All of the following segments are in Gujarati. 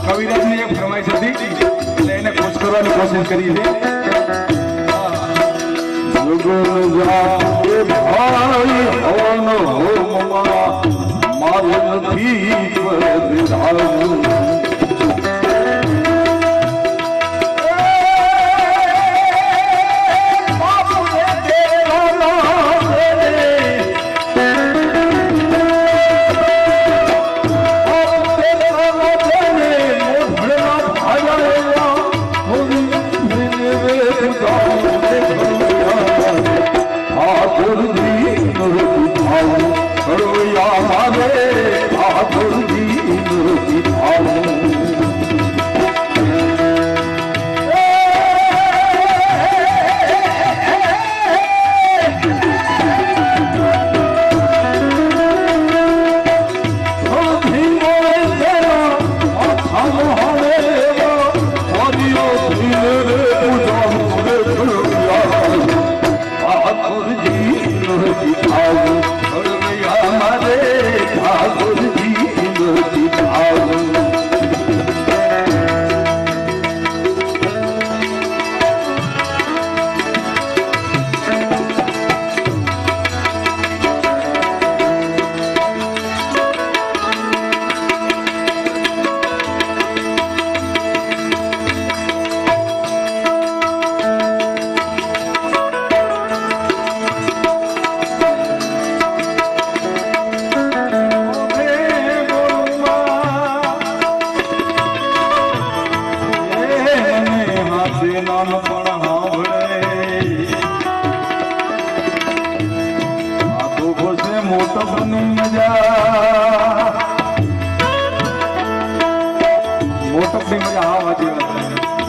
કવિરાજની એક ફરમાઈશ હતી એટલે એને ખુશ કરવાની કોશિશ કરી છે. મારું નથી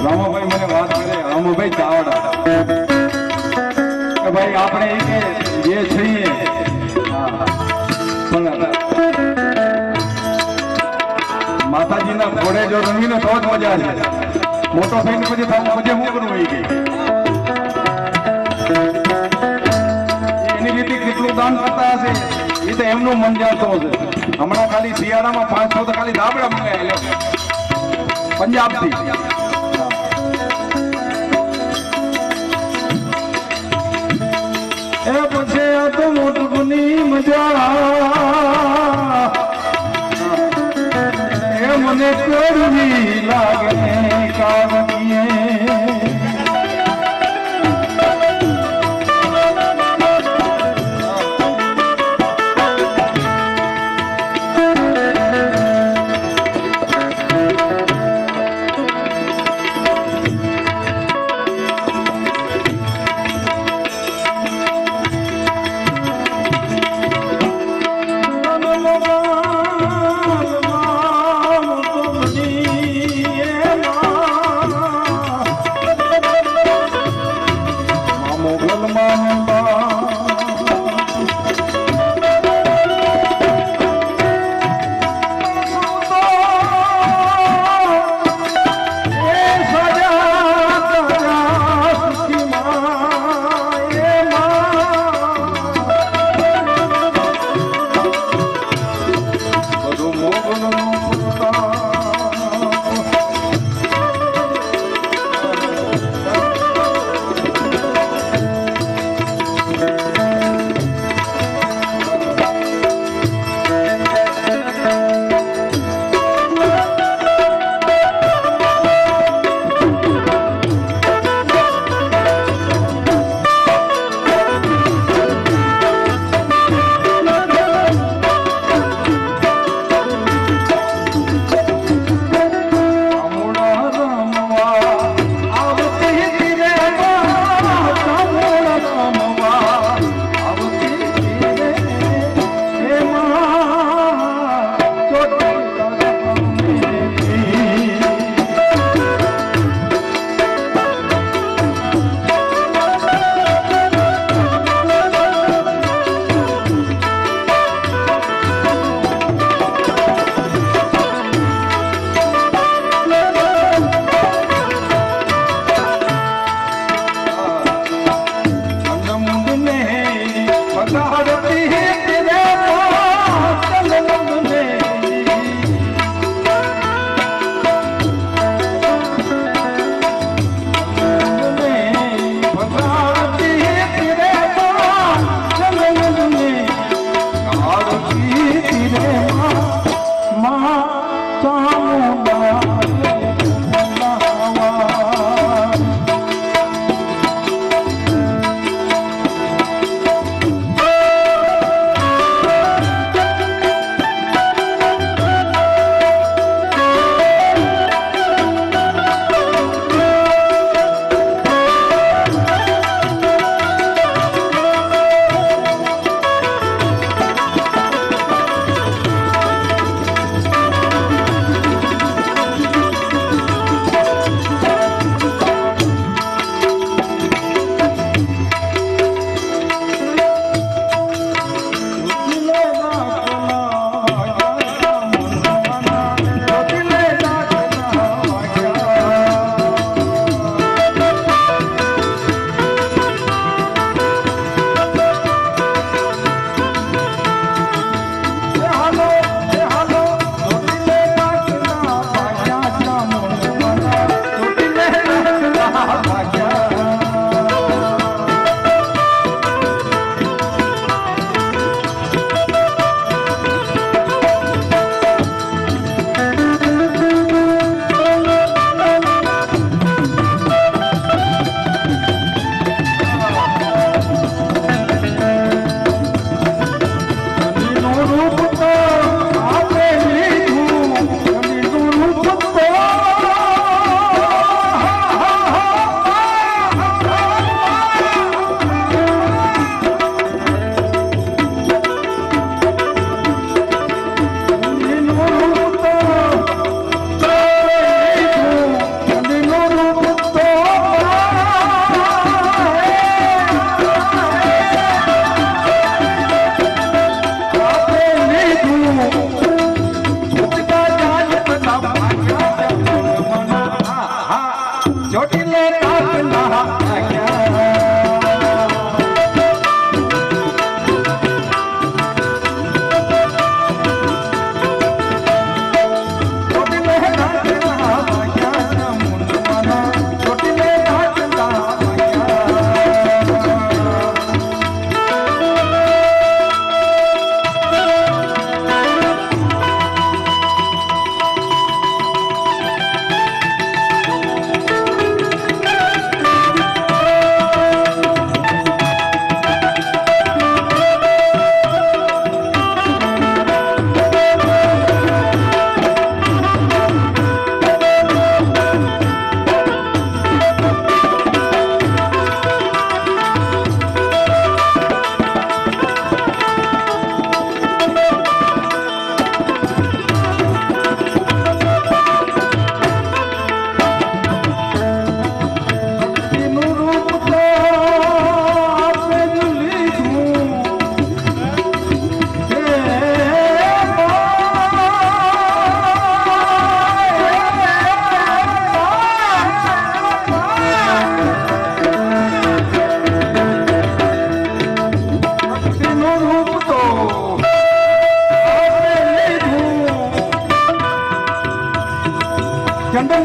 રામાભાઈ મને વાત કરે, રામાભાઈ ચાવડા કે ભાઈ આપણે જે છીએ પણ માતાજીના ઘોડે જો રમીને તો જ મજા છે. મોટો થઈને પછી પછી હું કરવું એ ગઈ એની રીતે કેટલું દાન કરતા હશે એ તો એમનું મન જાતો હશે. હમણાં ખાલી શિયાળામાં 500 તો ખાલી ધાબળા મંગાયેલા પંજાબથી. એ પછી આ તો મોટુની મજા એ મને કરવી લાગે કાવડીએ.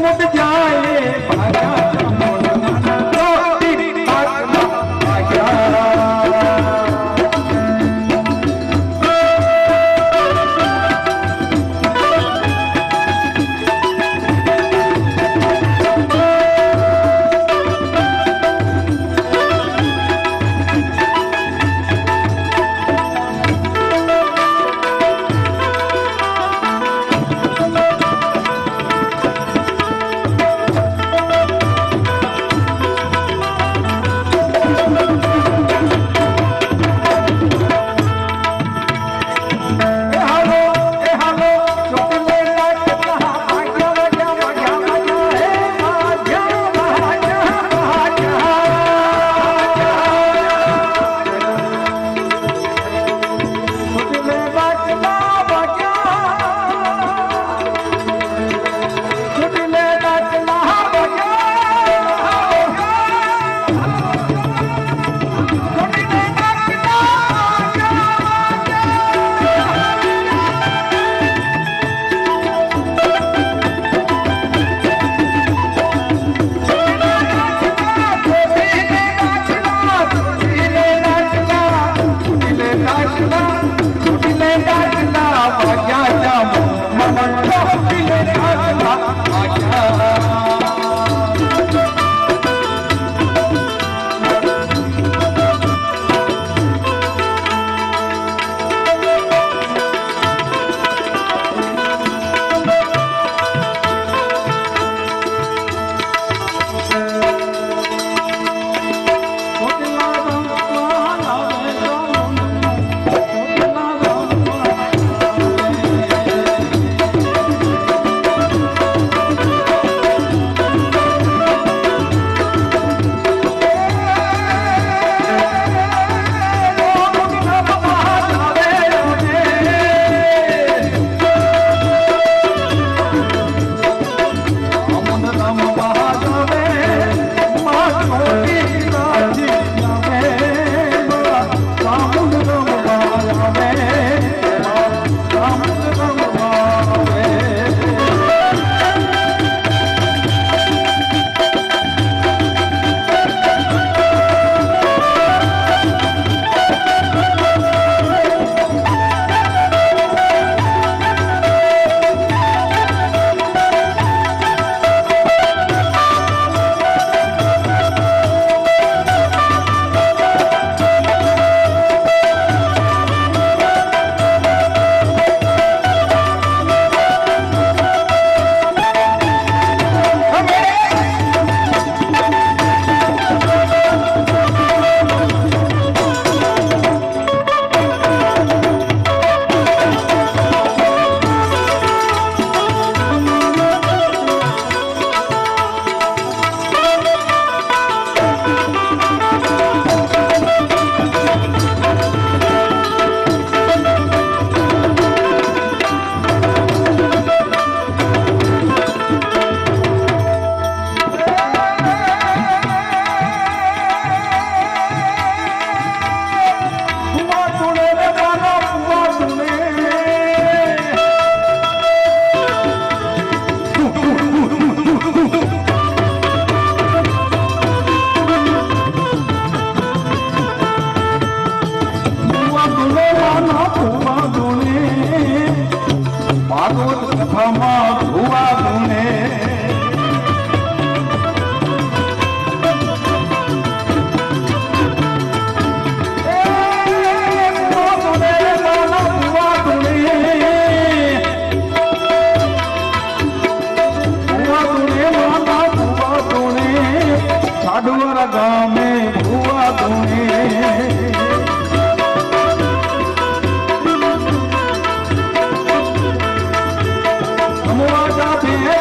उठ जाए भाग्या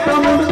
Come on,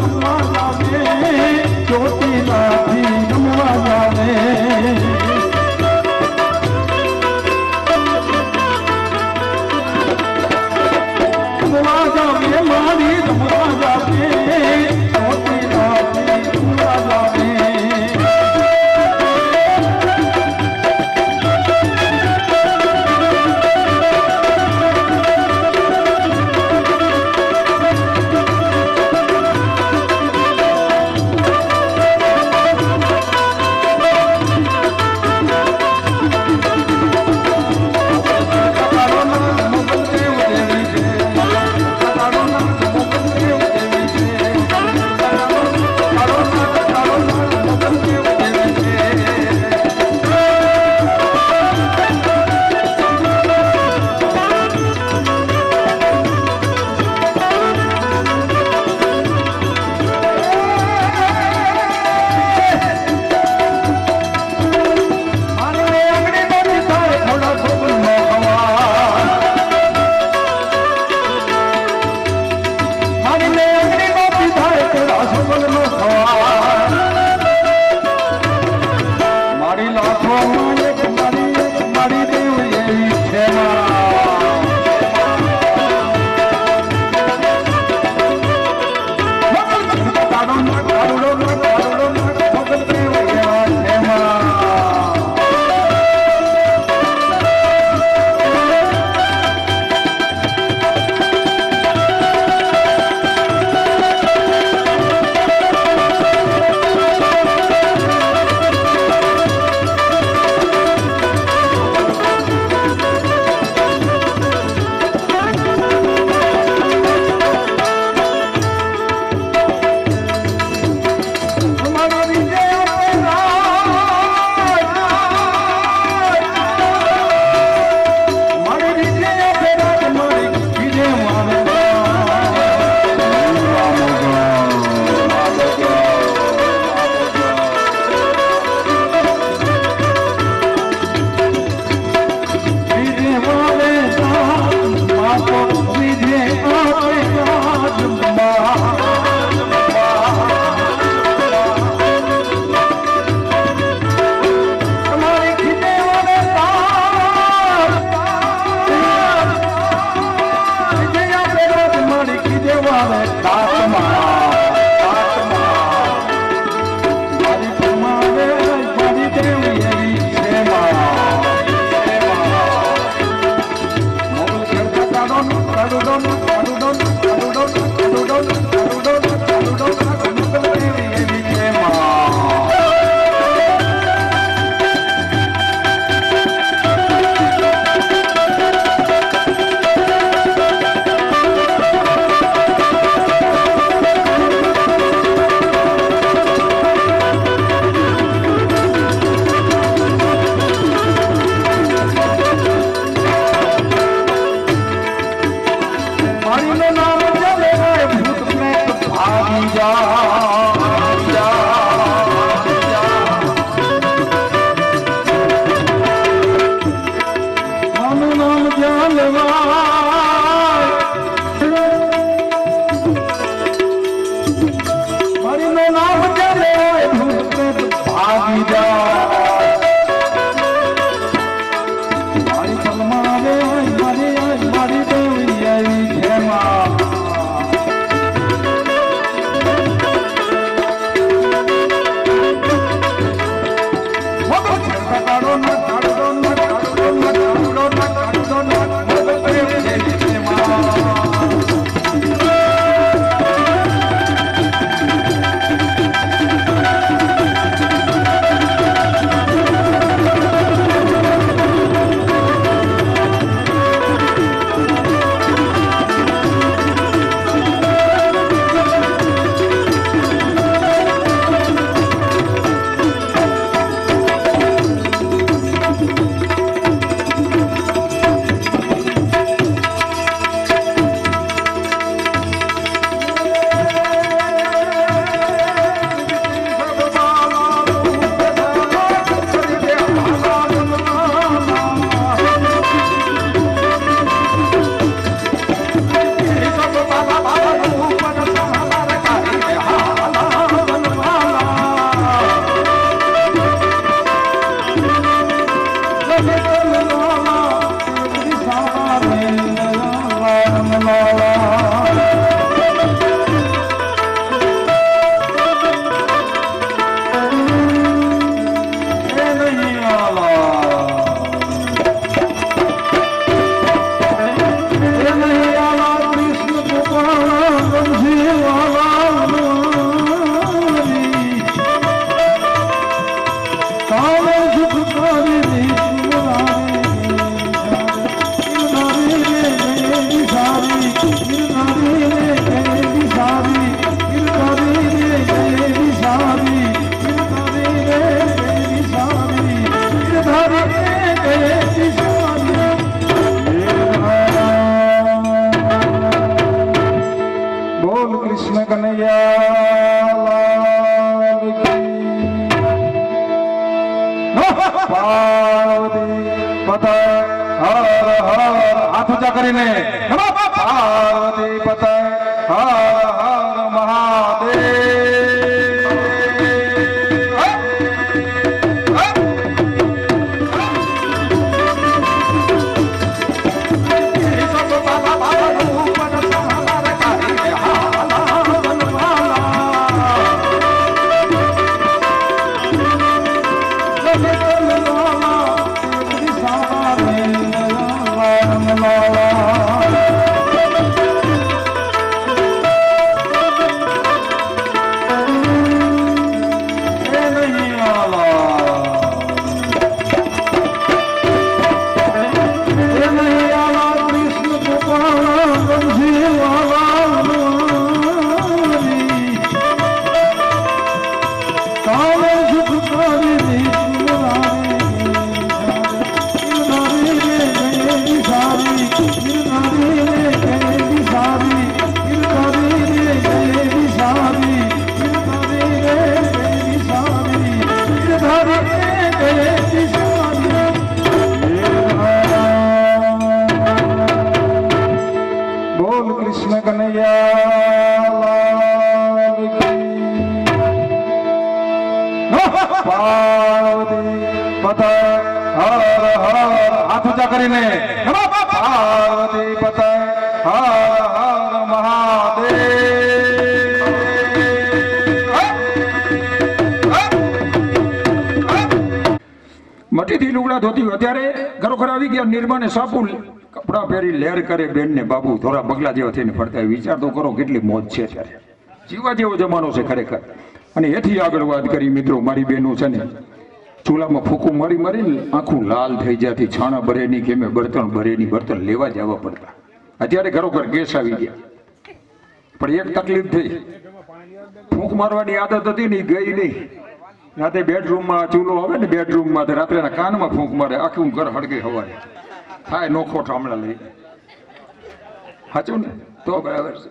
હર હર હાથ ઊંચા કરીને નમઃ પાર્વતી પતય હર હર મહાદેવ કરીને નમઃ પાર્વતી પતય હર હર મહાદેવ મટીથી લુગડા ધોતી અત્યારે ખરોખર આવી ગયા નિર્માને સાપુ કપડા પહેરી લહેર કરે બેન ને બાબુ થોડા બગલા જેવા થઈને ફરતા વિચાર તો કરો કેટલી મોજ છે ત્યારે જીવા જેવો જમાનો છે ખરેખર અને એથી આગળ વાત કરી મિત્રો મારી બેનું છે ને ચૂલામાં ફૂકું મારી મારીને આખું લાલ થઈ જતી છાણા ભરેની કે મેં બર્તન ભરેની બર્તન લેવા જવા પડતા અત્યારે ખરોખર ગેસ આવી ગયા પણ એક તકલીફ થઈ ફૂંક મારવાની આદત હતી ને ગઈ નહીં રાતે બેડરૂમમાં ચૂલો આવે ને બેડરૂમમાં રાત્રે કાનમાં ફૂંક મારે આખું ઘર હળગે હવારે થાય નોખો ઠામડા લઈ સાચું ને તો બરાબર છે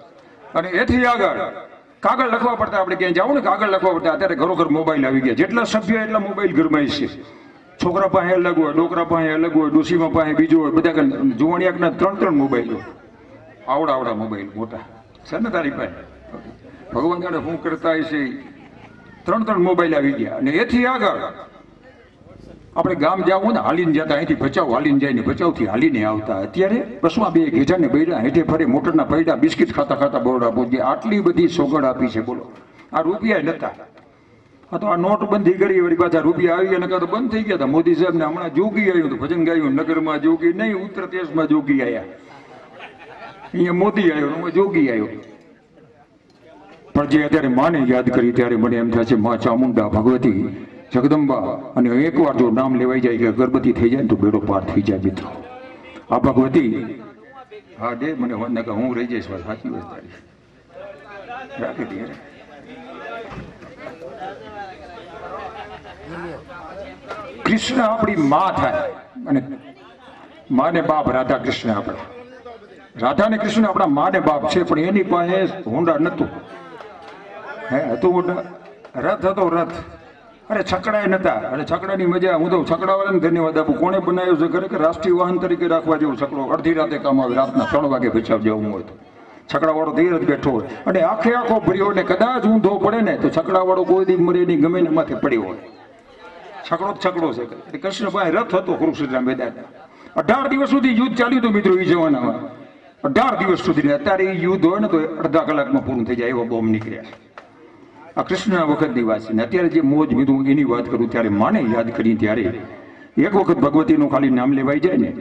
અને એથી આગળ કાગળ લખવા પડતા આપણે ક્યાંય જાવ ને કાગળ લખવા પડતા અત્યારે ઘરોઘર મોબાઈલ આવી ગયા જેટલા સભ્ય એટલા મોબાઈલ ઘરમાં છે છોકરા પાસે અલગ હોય ડોકરા પાસે અલગ હોય ડોશીમાં પાસે બીજું હોય બધા જુવાણિયાકના 3 મોબાઈલ હોય આવડા મોબાઈલ મોટા છે ને તારી પાસે ભગવાન જાણે શું કરતા છે 3 મોબાઈલ આવી ગયા અને એથી આગળ આપણે ગામ જાવું ને હાલીને જતા અહીંથી ભચાઉ હાલીને જાય ને ભચાઉથી હાલીને આવતા અત્યારે બસમાં 2 ઘેજાને બૈડા હેઠે ફરે મોટરના પૈડા બિસ્કિટ ખાતા બોરડા પહોંચી આટલી બધી સોગડ આપી છે બોલો આ રૂપિયા નતા આ તો આ નોટબંધી કરી વળી પાછા રૂપિયા આવી અને તો બંધ થઈ ગયા હતા મોદી સાહેબ ને હમણાં જોગી આવ્યું હતું ભજન ગાયું નગરમાં જોગી નહીં ઉત્તર પ્રદેશમાં જોગી આવ્યા અહીંયા મોદી આવ્યો જોગી આવ્યો પણ જે અત્યારે માને યાદ કરી ત્યારે મને એમ થાય છે માં ચામુંડા ભગવતી જગદંબા અને એકવાર જો નામ લેવાઈ જાય કે અગરબત્તી થઈ જાય ને તો બેડો પાર થઈ જાય મિત્રો આ ભગવતી હા દે મને હું રહી જઈશ સાચી વાત તારી રાખી દે કૃષ્ણ આપણી માં થાય અને માં ને બાપ રાધા કૃષ્ણ આપણા રાધા ને કૃષ્ણ આપણા માં ને બાપ છે પણ એની પાસે હોન્ડા નતું હે હતું હોન્ડા રથ હતો રથ અરે છકડાય નતા અને છકડાની મજા હું તો છકડાવાળાને ધન્યવાદ આપું કોણે બનાવ્યો છે ખરેખર રાષ્ટ્રીય વાહન તરીકે રાખવા જેવું છકડો અડધી રાતે કામ આવે રાતના 3 વાગે ભચાવ જવું હોય તો છકડાવાળો ધીર જ બેઠો હોય અને આખો ભર્યો ને કદાચ ઊંધો પડે ને તો છકડાવાળો કોઈ દી મરે નહીં ગમે ને માથે પડ્યો હોય છકડો છે કૃષ્ણભાઈ રથ હતો કુરુક્ષેત્રના મેદાનમાં 18 દિવસ સુધી યુદ્ધ ચાલ્યું હતું મિત્રો એ જમાનામાં 18 દિવસ સુધી અત્યારે એ યુદ્ધ હોય ને તો અડધા કલાકમાં પૂરું થઈ જાય એવા બોમ્બ નીકળ્યા આ કૃષ્ણના વખતની વાત છે ને અત્યારે જે મોજ મીધું એની વાત કરું ત્યારે માને યાદ કરી ત્યારે એક વખત ભગવતીનું ખાલી નામ લેવાઈ જાય ને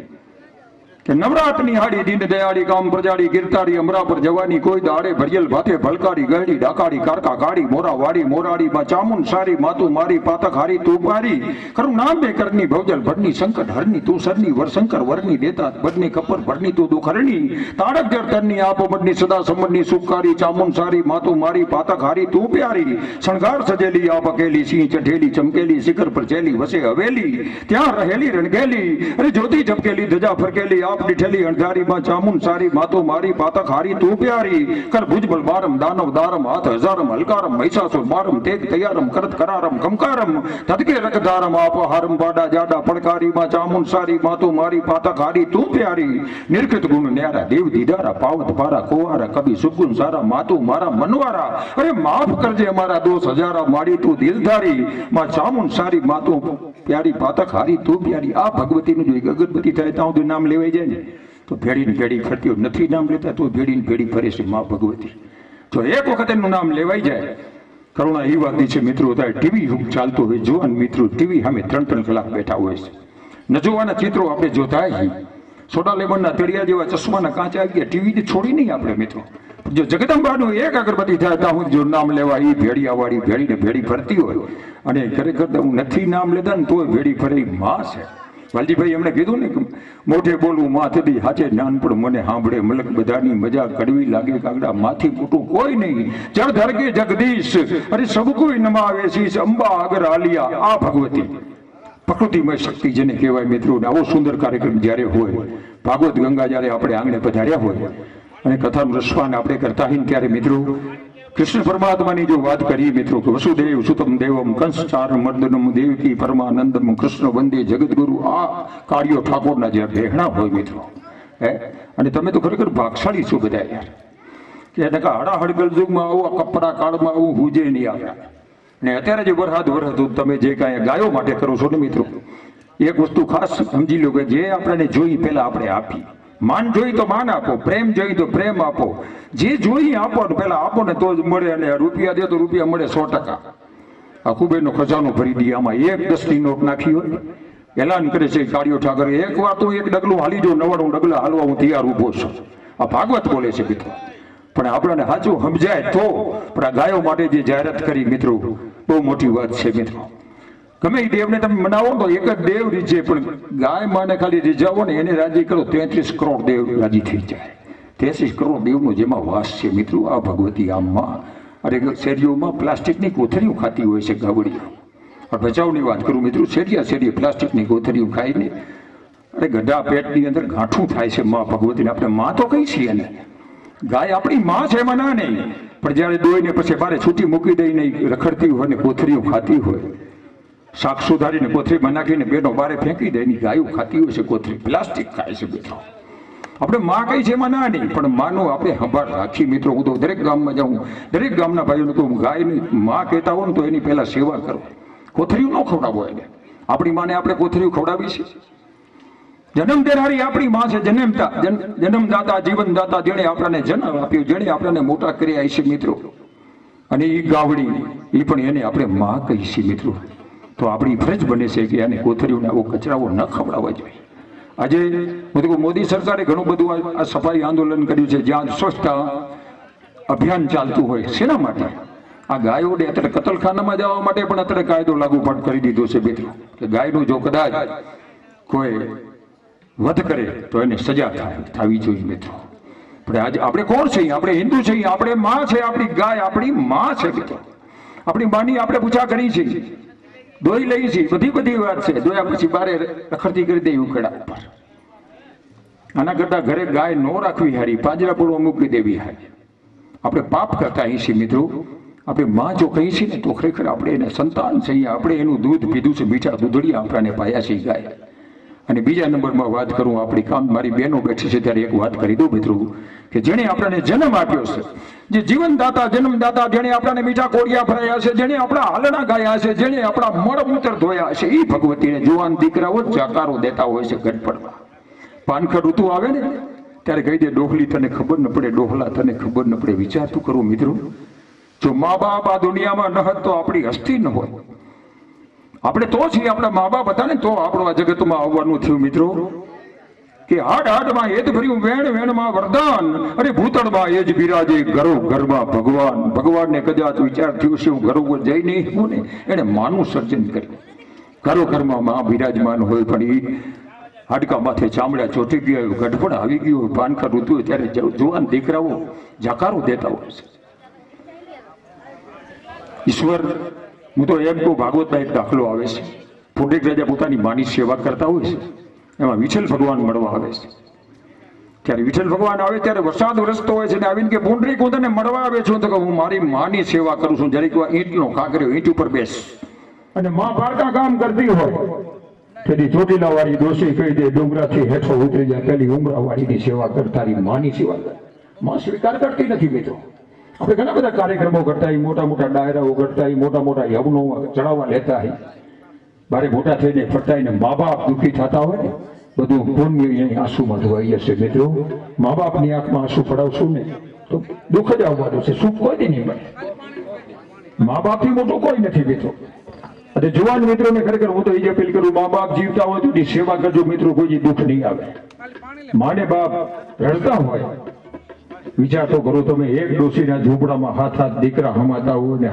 કે નવરાતની હાડી દીન દયાળી કામ પ્રજાળી ગીરતારી અમરા પર જવાની કોઈ દાડે ભરિયલ ભાથે ભલકારી ગળડી ડાકાડી કારકા કાળી મોરા વાડી મોરાડી માં ચામુન સારી માતું મારી પાતક હારી તું મારી કરું નામ બે કરની ભવજલ ભરની સંકટ હરની તું સરની વરશંકર વરની દેતા બરની કપર ભરની તું દુખરણી તાડક જર તરની આપો બરની સદા સમરની સુખકારી ચામુન સારી માતું મારી પાતક હારી તું પ્યારી શણગાર સજેલી આપ અકેલી સિંહ ચઢેલી ચમકેલી શિખર પર ચેલી વસે હવેલી ત્યાં રહેલી રણગેલી અરે જ્યોતિ ચમકેલી ધજા ફરકેલી આપની ઠેલી અંધારીમાં ચામુન સારી માતો મારી પાતક હારી તું પ્યારી કર ભુજબલ બારમ દાનવ દારમ હાથ હજારમ હલકારમ મહિષાસુર બારમ તેગ તૈયારમ કરત કરારમ કંકારમ તદકે રકધારમ આપ હારમ પાડા જાડા પડકારીમાં ચામુન સારી માતો મારી પાતક હારી તું પ્યારી નિર્કૃત ગુણ ન્યારા દેવ દીદારા પાવત ભારા કોવારા કભી સુગુન સારા માતું મારા મનવારા અરે માફ કરજે અમારા દોષ હજારા માડી તું દિલધારી માં ચામુન સારી માતું પ્યારી પાતક હારી તું પ્યારી આ ભગવતીનું જો અગરબત્તી થાય ત્યાં નામ લેવાઈ જાય ને તો ભેડી ને ભેડી ફરતી હોય, નથી નામ લેતા તો ભેડી ને ભેડી ફરે છે માં ભગવતી. જો એક વખત એનું નામ લેવાઈ જાય કરુણા એ વાતની છે મિત્રો. થાય ટીવી યુગ ચાલતો હોય, જોવાન મિત્રો ટીવી સામે 3-3 કલાક બેઠા હોય છે, ન જોવાના ચિત્રો આપણે જોતા છીએ. સોડા લેમનના તળિયા જેવા ચશ્માના કાચ આવી ગયા, ટીવી છોડી નહીં આપણે મિત્રો. જો જગદંબાનું એક અગરબત્તી થાય ત્યાં જો નામ લેવા એ ભેડિયાવાળી ભેડીને ભેડી ફરતી હોય અને ખરેખર હું નથી નામ લેતા ને તોય ભેડી ફરે માં છે. વાલજીભાઈ એમણે કીધું ને મોઢે બોલવું માથેથી હાચે નાનપણ મને સાંભળે મલક બધાની મજા કડવી લાગે કાગડા માથી મોટું કોઈ નહીં જળ ધરકે જગદીશ અરે સબ કોઈ નમાવે શીશ અંબા આગર આલિયા. આ ભગવતી પ્રકૃતિમય શક્તિ જેને કહેવાય મિત્રો. આવો સુંદર કાર્યક્રમ જ્યારે હોય, ભાગવત ગંગા જ્યારે આપણે આંગણે પધાર્યા હોય અને કથાનું રસપાન આપણે કરતા હોય ત્યારે મિત્રો કૃષ્ણ પરમાત્માની જો વાત કરીએ મિત્રો કે વસુદેવ સુતમ દેવમ કંસચાર મર્દનમ દેવકી પરમાનંદમ કૃષ્ણ વંદે જગદગુરુ. આ કાળિયો ઠાકોરના જે બહેણા હોય મિત્રો અને તમે તો ખરેખર ભાગશાળી છો બધા યાર કે એને હડાહડ ગલજુગમાં આવું કપડા કાળમાં આવું હુજે નહીં આવ્યા. ને અત્યારે જે વરસાદ તમે જે કાંઈ ગાયો માટે કરો છો ને મિત્રો, એક વસ્તુ ખાસ સમજી લો કે જે આપણને જોઈ પહેલા આપણે આપી. માન જોઈ તો માન આપો, પ્રેમ જોઈ તો પ્રેમ આપો, જે જોઈ આપો ને પેલા આપો ને તો જ મળે. અને રૂપિયા દે તો રૂપિયા મળે 100%. આ કુબેરનો ખજાનો ભરી દઈએ. આમાં 1-10ની નોટ નાખી હોય એલાન કરે છે કાળિયો ઠાકર એક વાર તો એક ડગલું હાલી જો, 99 ડગલા હાલવા હું તૈયાર ઉભો છું. આ ભાગવત બોલે છે મિત્રો. પણ આપણને સાચું સમજાય તો. પણ આ ગાયો માટે જે જાહેરાત કરી મિત્રો બહુ મોટી વાત છે મિત્રો. ગમે એ દેવને તમે મનાવો તો એક જ દેવ રીઝે, પણ ગાય માને ખાલી રીઝાવો ને એને રાજી કરો 33 કરોડ દેવ રાજી થઈ જાય. 33 કરોડ દેવનો જેમાં વાસ છે મિત્રો આ ભગવતી આમમાં. અરે શેરીઓમાં પ્લાસ્ટિકની કોથળીઓ ખાતી હોય છે ગાવડીઓ. બચાવની વાત કરું મિત્રો, શેરીએ પ્લાસ્ટિકની કોથળીઓ ખાઈને અરે ગઢા પેટની અંદર ગાંઠું થાય છે માં ભગવતીને. આપણે માં તો કઈ છીએ ને, ગાય આપણી માં છે એમાં ના નહીં, પણ જ્યારે દોઈને પછી બારે છૂટી મૂકી દઈને રખડતી હોય ને કોથળીઓ ખાતી હોય, શાક સુધારીને કોથળીમાં નાખીને બેનો બારે ફેંકી દે, એની ગાયો ખાતી હોય છે કોથળી, પ્લાસ્ટિક ખાય છે મિત્રો. આપણે માં કઈ છે એમાં ના નહીં, પણ માનો આપણે સંભાળ રાખી મિત્રો. હું તો દરેક ગામમાં જાઉં, દરેક ગામના ભાઈઓને કહું ગાયની માં કહેતા હોય ને તો એની પહેલા સેવા કરો. કોથળીઓ ન ખવડાવો એને. આપણી માને આપણે કોથળીઓ ખવડાવી છે. જન્મ દેનારી આપણી માં છે, જન્મદાતા જીવનદાતા, જેણે આપણને જન્મ આપ્યો, જેણે આપણને મોટા કર્યા છે મિત્રો. અને એ ગાવડી એ પણ એને આપણે માં કહી છે મિત્રો. તો આપણી ફરજ બને છે કે આને કોથળીઓને આવો કચરાઓ ન ખવડાવવા જોઈએ. આજે હું તો મોદી સરકારે ઘણું બધું આ સફાઈ આંદોલન કર્યું છે, જ્યાં સ્વચ્છતા અભિયાન ચાલતું હોય. શેના માટે? આ ગાયોને અત્યારે કતલખાનામાં જવા માટે પણ અત્યારે કાયદો લાગુ પણ કરી દીધો છે મિત્રો કે ગાયનું જો કદાચ કોઈ વધ કરે તો એને સજા થવી જોઈએ મિત્રો. પણ આજે આપણે કોણ છીએ? આપણે હિન્દુ છીએ, આપણે માં છે, આપણી ગાય આપણી માં છે મિત્રો. આપણી માની આપણે પૂછા કરી છે, દોઈ લઈ છે, બધી વાત છે. દોયા પછી બારે રખડતી કરી દે ઉકડા ઉપર. આના કરતા ઘરે ગાય ન રાખવી હારી, પાંજરાપોળમાં મૂકી દેવી હારી. આપણે પાપ કરતા અહીં છીએ મિત્રો. આપણે માં જો કહી છીએ ને તો ખરેખર આપણે એને સંતાન છીએ. આપણે એનું દૂધ પીધું છે, મીઠા દૂધડિયા આપણાને પાયા છે ગાય. અને બીજા નંબરમાં વાત કરું, આપણી કામ મારી બહેનો બેઠી છે ત્યારે એક વાત કરી દઉં મિત્રો કે જેણે આપણને જન્મ આપ્યો છે, જે જીવનદાતા જન્મદાતા, જેણે આપણને મીઠા કોડિયા ફરાયા છે, જેણે આપણા હાલણા ગાયા છે, જેણે આપણા મળમૂત્ર ધોયા છે, એ ભગવતીને જુવાન દીકરાઓ જાકારો દેતા હોય છે ગઢપડમાં. પાનખર ઋતુ આવે ને ત્યારે કહી દે ડોહલી તને ખબર ન પડે, ડોહલા તને ખબર ન પડે. વિચાર તું કરો મિત્રો, જો મા બાપ આ દુનિયામાં ન હોત તો આપણી હસ્તી ન હોય. આપણે તો છીએ, આપણા મા બાપ હતા ને તો આપણું આ જગતમાં આવવાનું થયું મિત્રો. કે હાડ હાડમાં એ જ ભર્યું, વેણ વેણમાં વરદાન, અરે ભૂતળમાં એ જ બિરાજે ઘરો ઘરમાં ભગવાન. ભગવાનને કદાચ વિચાર થયો છે હું ઘરો જઈ નહીં હું ને, એને માનું સર્જન કર્યું. ઘરો ઘરમાં માં બિરાજમાન હોય, પણ એ હાડકા માથે ચામડા ચોટી ગયા હોય, ગઢપણ આવી ગયું હોય, પાનખર ઋતુ હોય ત્યારે જુવાન દીકરાઓ જાકારો દેતા હોય છે. ઈશ્વર, હું તો એમ કહું, ભાગવતમાં એક દાખલો આવે છે. પુંડરીક રાજા પોતાની માની સેવા કરતા હોય છે, એમાં વિઠ્ઠલ ભગવાન મળવા આવે છે. ત્યારે વિઠ્ઠલ ભગવાન આવે ત્યારે વરસાદ વરસતો હોય છે ને આવીને કે પુંડરીક હું તને મળવા આવે છું તો કે હું મારી માની સેવા કરું છું. જરીક વાર ઈંટનો કાંકર્યો ઈંટ ઉપર બેસ અને માં પારકા કામ કરતી હોય તેથી ચોટીલા વાળી ડોશી કહી દે ડુંગરાથી હેઠો ઉતરી જાય પેલી ઉમરા વાળીની સેવા કર, તારી માની સેવા કર. માં સ્વીકાર કરતી નથી મિત્રો. આપણે ઘણા બધા કાર્યક્રમો કરતા હોય, મોટા મોટા ડાયરાઓ કરતા હોય, મોટા મોટા યજ્ઞો ચડાવવા લેતા હોય, બારે મોટા થઈને ફરતા હોય ને મા બાપ દુઃખી થતા હોય ને બધું પુણ્ય અહીં આંસુમાં ધોવાઈ જશે મિત્રો. મા બાપની આંખમાં આંસુ પડાવશું ને તો દુઃખ જ આવવાનું છે, સુખ કોઈ નહીં મળે. મા બાપથી મોટું કોઈ નથી મિત્રો. અને જુવાન મિત્રોને ખરેખર હું તો એ જ અપીલ કરું, મા બાપ જીવતા હોય તો એની સેવા કરજો મિત્રો, કોઈ દુઃખ નહીં આવે. માને બાપ રડતા હોય વિચાર તો કરો તમે, એક ડોશીના ઝૂંપડામાં હાથ હાથ દીકરા હમાતા હોય ને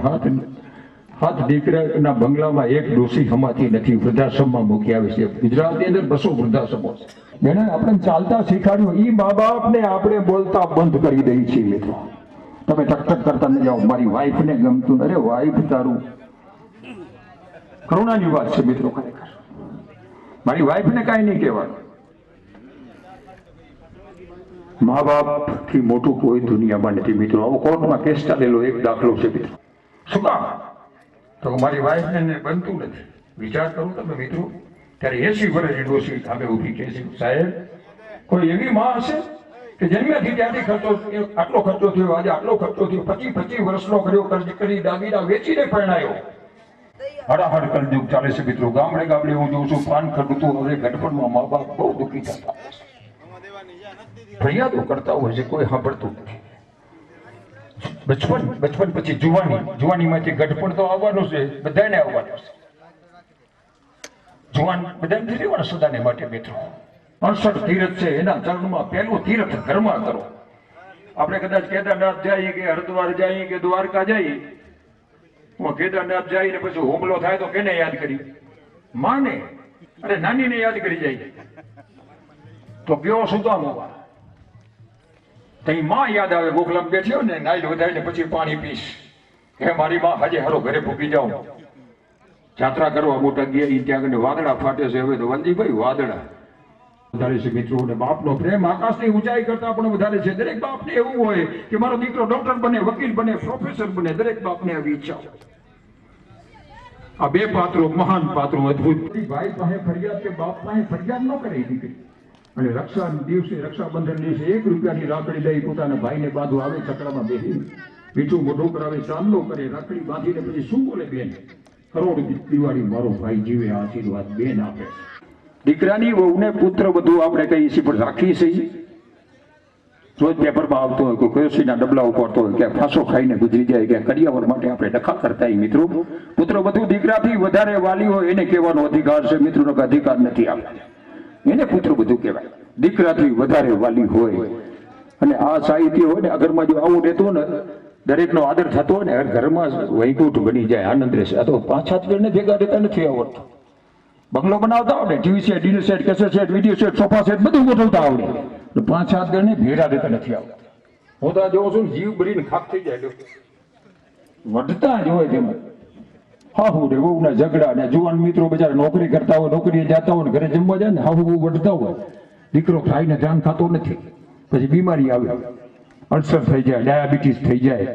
હાથ દીકરાના બંગલામાં એક ડોશી હમાતી નથી, વૃદ્ધાશ્રમમાં મૂકી આવે છે. ગુજરાતની અંદર 200 વૃદ્ધાશ્રમો છે. જેને આપણે ચાલતા શીખવાડ્યું એ મા બાપને આપણે બોલતા બંધ કરી દઈએ છીએ મિત્રો. તમે ટકટક કરતા ન જાઓ, મારી વાઈફને ગમતું, અરે વાઈફ તારું, કરુણાની વાત છે મિત્રો. ખરેખર મારી વાઈફને કાંઈ નહીં કહેવાનું. મા બાપ થી મોટું કોઈ દુનિયામાં નથી મિત્રો. આવો કોર્ટમાં કેસ ચાલેલો એક દાખલો છે મિત્રો. શું કામ? તો મારી વાઈફને બનતું નથી. વિચાર કરું તમે મિત્રો, ત્યારે 80 વર્ષની ડોશી સામે ઉભી કહે છે, સાહેબ કોઈ એવી માં હશે કે જન્મ્યાથી ત્યાંથી ખર્ચો આટલો ખર્ચો થયો, આજે આટલો ખર્ચો થયો, 25 વર્ષનો કર્યો, કર્જ કરી દાગીના વેચીને પરણાયો. હડાહડ કલયુગ ચાલે છે મિત્રો. ગામડે ગામડે હું જોઉં છું પાન ખડતું, હવે ગઢપણમાં મા બાપ બહુ દુઃખી થતા ફરિયાદો કરતા હોય છે, કોઈ સાંભળતું નથી. બચપન પછી જુવાનીમાંથી ગઢપણ તો આવવાનું છે, બધાને આવવાનું છે. જુવાન બધાને નથી રહેવાના સદાને માટે મિત્રો. 68 તીરથ છે, એના ચરણમાં પહેલું તીર્થ ઘરમાં કરો. આપણે કદાચ કેદારનાથ જઈએ કે હરિદ્વાર જઈએ કે દ્વારકા જઈએ, હું કેદારનાથ જઈને પછી હુમલો થાય તો કેને યાદ કરી? માને. અરે નાનીને યાદ કરી જાય તો ગયો સુદામા, તઈ માં યાદ આવે. ગોખલામ બેઠ્યો ને નાઈ વધારીને પછી પાણી પીશ, હે મારી માં હજે હારો ઘરે ભૂકી જાઉં. જાત્રા કરવા મોટા ગયા ત્યાં વાદળા ફાટે છે. હવે તો વંજીભાઈ વાદળા વધારે છે મિત્રો. ને બાપનો પ્રેમ આકાશની ઊંચાઈ કરતા પણ વધારે છે. દરેક બાપને એવું હોય કે મારો દીકરો ડોક્ટર બને, વકીલ બને, પ્રોફેસર બને. દરેક બાપને આવી ઈચ્છા હોય. આ બે પાત્રો મહાન પાત્રો અદભુત. ભાઈ પાસે ફરિયાદ કે બાપ પાસે ફરિયાદ ન કરે દીકરી. અને રક્ષાના દિવસે, રક્ષાબંધન દિવસે 1 રૂપિયાની રાખડી લઈ પોતાના ભાઈને બાંધવા આવે, ચકડામાં બેસી મીઠું મોઢું કરાવે, ચાંદલો કરે, રાખડી બાંધીને પછી શું બોલે? બેન કરોડ દિવાળી મારો ભાઈ જીવે, આશીર્વાદ બેન આપે. દીકરાની વહુને પુત્ર બધું આપણે કહીએ છીએ, પણ રાખી છીએ. રોજ પેપરમાં આવતો હોય, કોઈ કેરોસીનના ડબલા ઉપાડતો હોય, કે ફાંસો ખાઈને ગુજરી જાય, કે કરિયાવર માટે આપણે ડખા કરતા હોય મિત્રો. પુત્ર બધું દીકરાથી વધારે વાલી હોય એને કહેવાનો અધિકાર છે મિત્રો, અધિકાર નથી આપણે. એને પુત્ર બધું કહેવાય. દીકરાથી વધારે વાલી હોય. અને આ સાહિત્ય હોય ને ઘરમાં જો આવું રહેતું ને, દરેકનો આદર થતો હોય ને, ઘરમાં વૈકુંઠ બની જાય, આનંદ રહેશે. આ તો 5-7 જણને ભેગા રહેતા નથી આવડતું. બંગલો બનાવતા આવડે, TV set, dinner set, cassette set, video set, sofa set બધું ગોઠવતા આવડે. 5-7 જણને ભેગા રહેતા નથી આવડતું. હું તો જોઉં છું જીવ બળીને ખાક થઈ જાય. વધતા જ હોય તેમાં હાહુ રે વહુના ઝઘડા ને. જુવાન મિત્રો બજાર નોકરી કરતા હોય, નોકરીએ જતા હોય, ઘરે જમવા જાય ને હાહુ વઢતા હોય. દીકરો ખાઈને ધ્યાન ખાતો નથી, પછી બીમારી આવે, અલ્સર થઈ જાય, ડાયાબિટીસ થઈ જાય,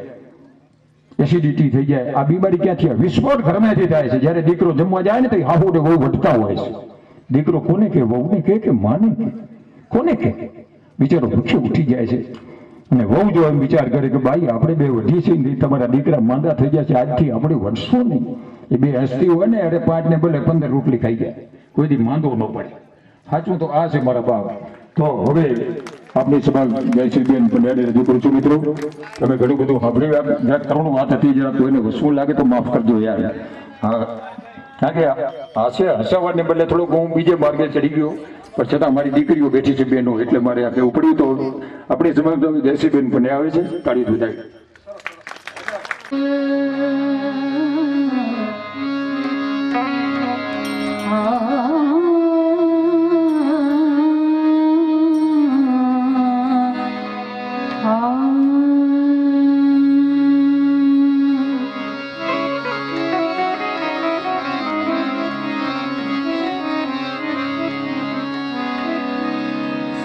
એસિડિટી થઈ જાય. આ બીમારી ક્યાંથી આવે? વિસ્ફોટ ઘરમાંથી થાય છે. જ્યારે દીકરો જમવા જાય ને તો હાહુ રે વહુ વઢતા હોય છે. દીકરો કોને કે? વહુને કે માને કે કોને કે? બિચારો ભૂખ્યો ઉઠી જાય છે. અને વહુ જો એમ વિચાર કરે કે ભાઈ આપણે બે વઢી છીએ, તમારા દીકરા માંદા થઈ જાય છે, આજથી આપણે વઢશું નહીં. એ બે હસતી હોય ને, અરે 5 ને ભલે 15 રોટલી ખાઈ જાય, કોઈ દી માંદો ન પડે. સાચું તો આ છે મારા બાપ. તો હવે આપની સભા જયશ્રીબેન પંડ્યાને રજૂ કરું છું મિત્રો. તમે ઘણું બધું સાંભળ્યું. જરાક કરુણ વાત હતી, જરા કોઈને વસવું લાગે તો માફ કરજો યાર. હા, કારણ કે હસાવવાને બદલે થોડુંક હું બીજે માર્ગે ચડી ગયો, પણ છતાં મારી દીકરીઓ બેઠી છે બહેનો, એટલે મારે આ કહેવું પડ્યું. તો આપણી સભા જયશ્રીબેન પંડ્યા આવે છે, તાળી બધાય.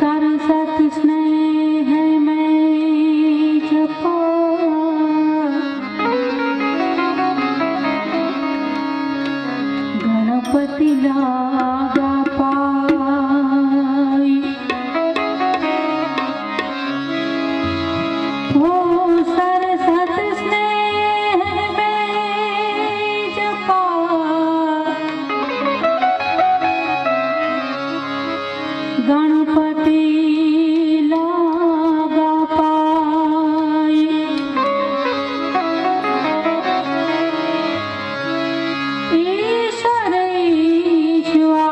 सरसत स्नेह में जपा गणपति लागा पाई ओ सरसत स्नेह में जपा गणपति लागा पाई ईश्वर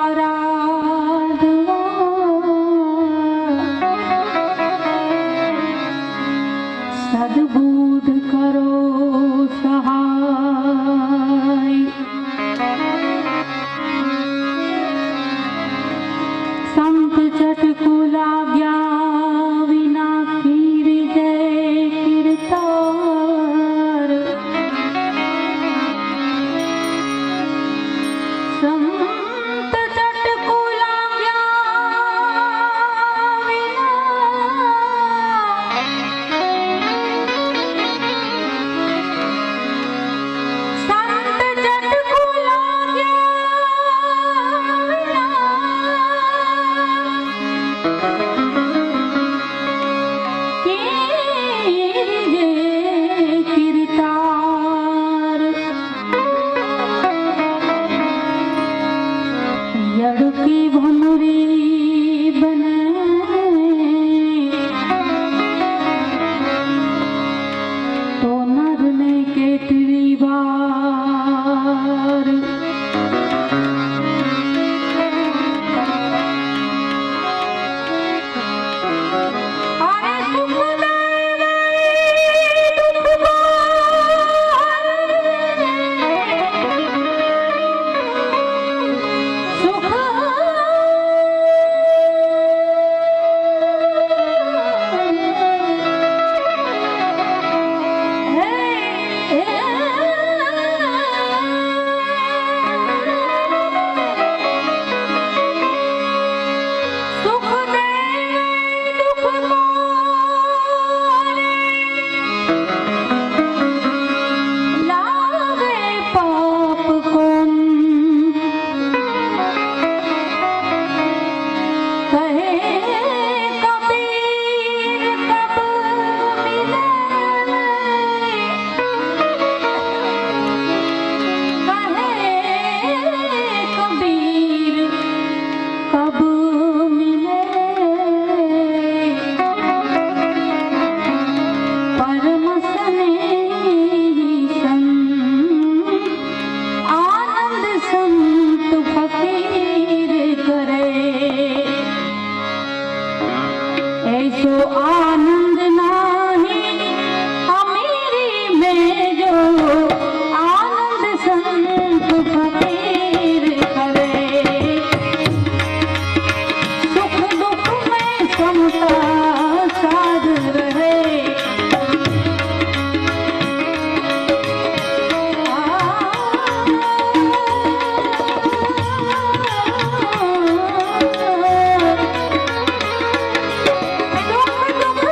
ईश्वराधवा सद्बुद्ध करो सहाय संत चटकुला गया विना कीर जय कीर्तार संत चटकुला गया विना संत चटकुला गया विना कीर्तार यड़की भमरी बने तो नर ने केतली बार अरे सुख ऐसो आनंद नाही अमीरी में जो आनंद संत फकीर करे सुख दुख में समता साध रहे दुख दुख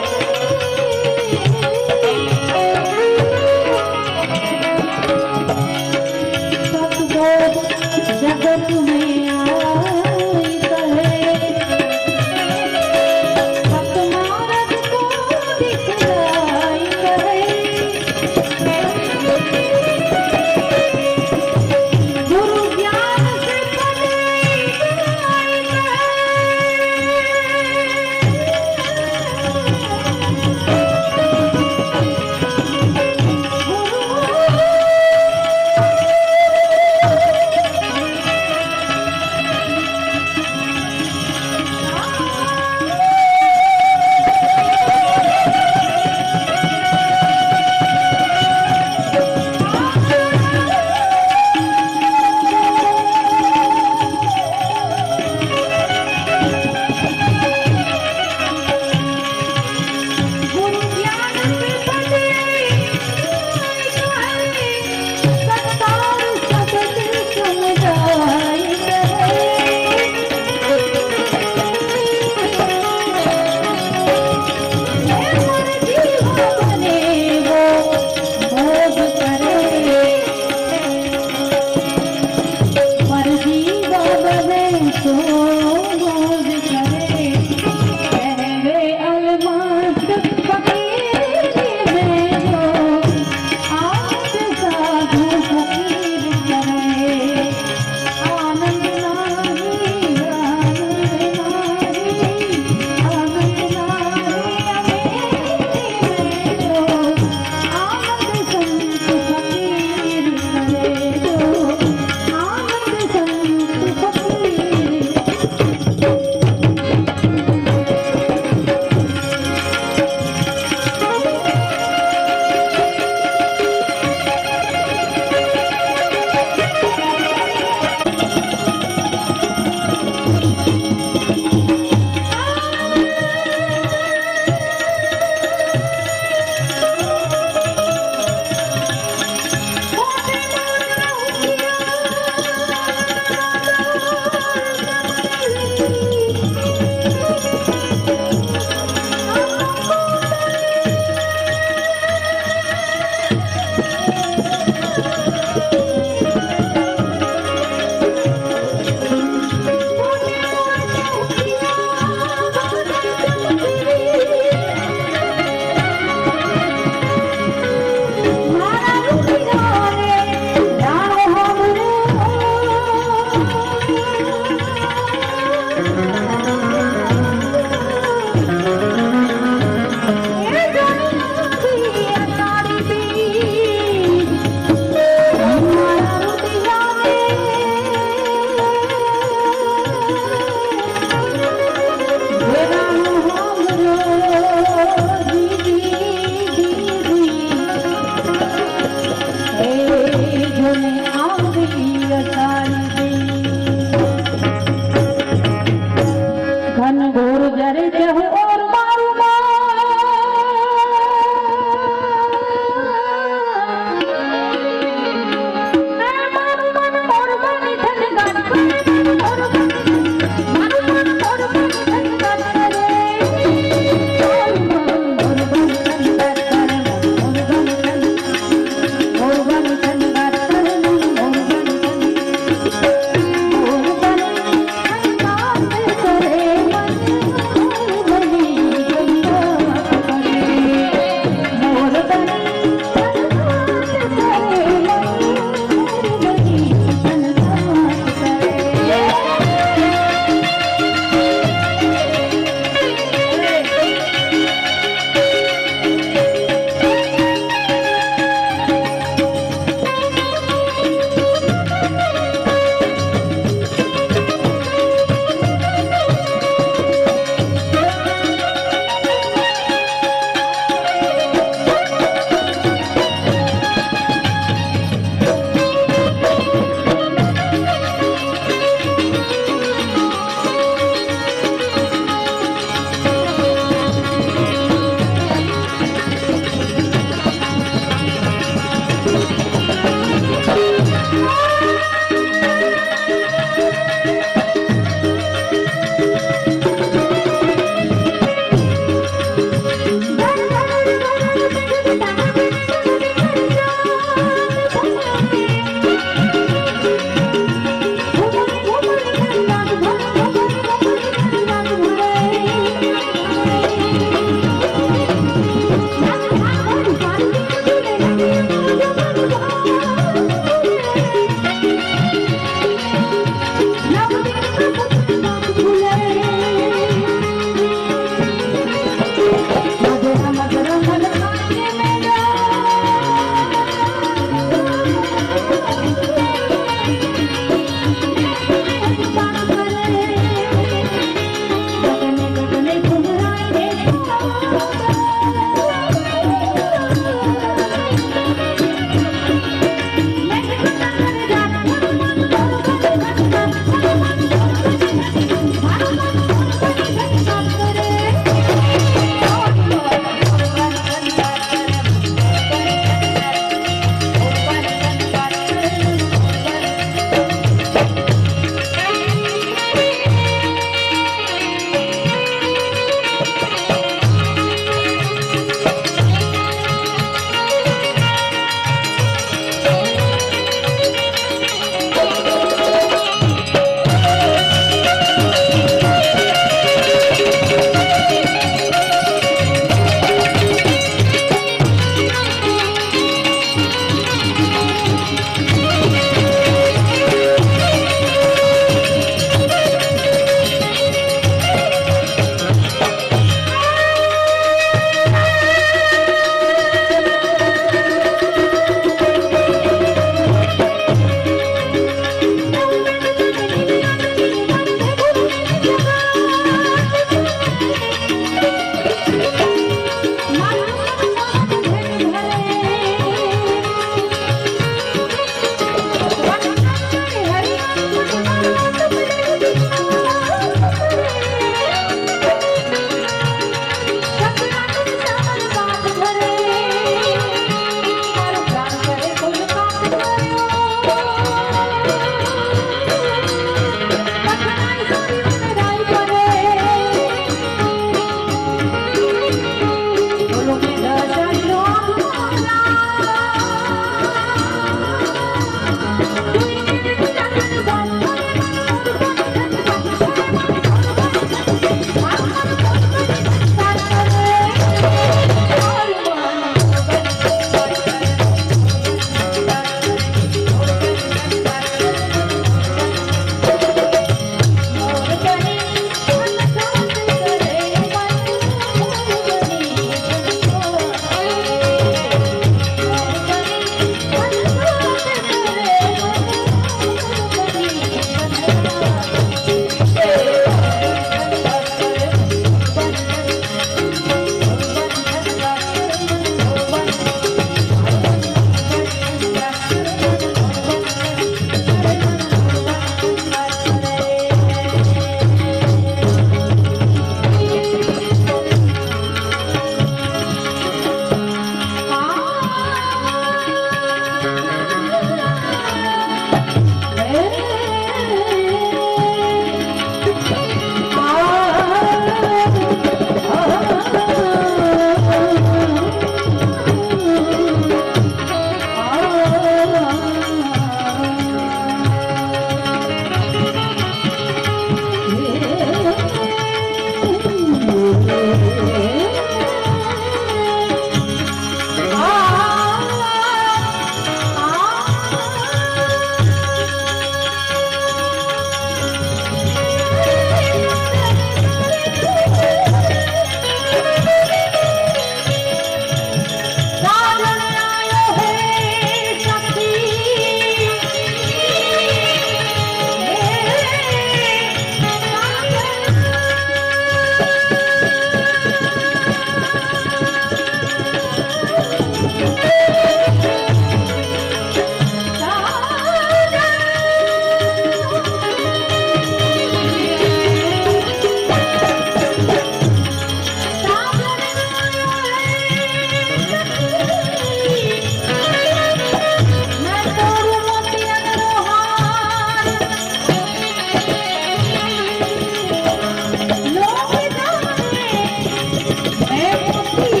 मैं पति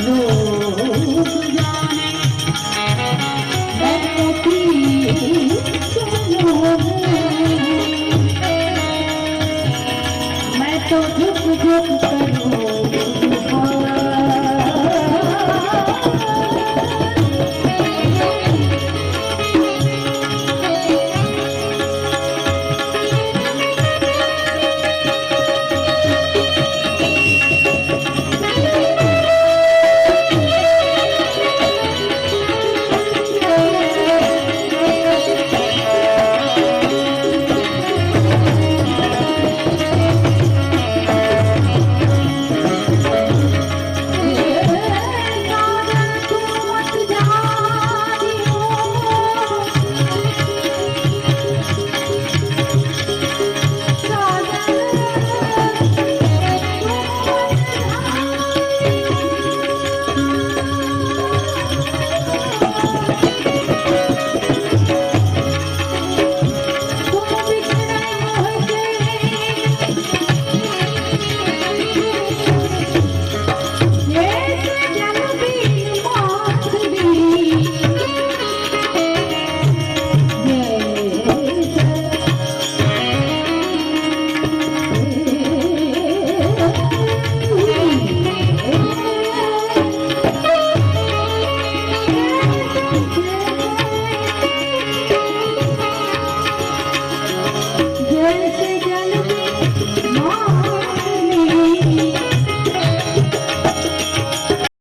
लोग जाने मैं पति मैं तो झुक झुक कर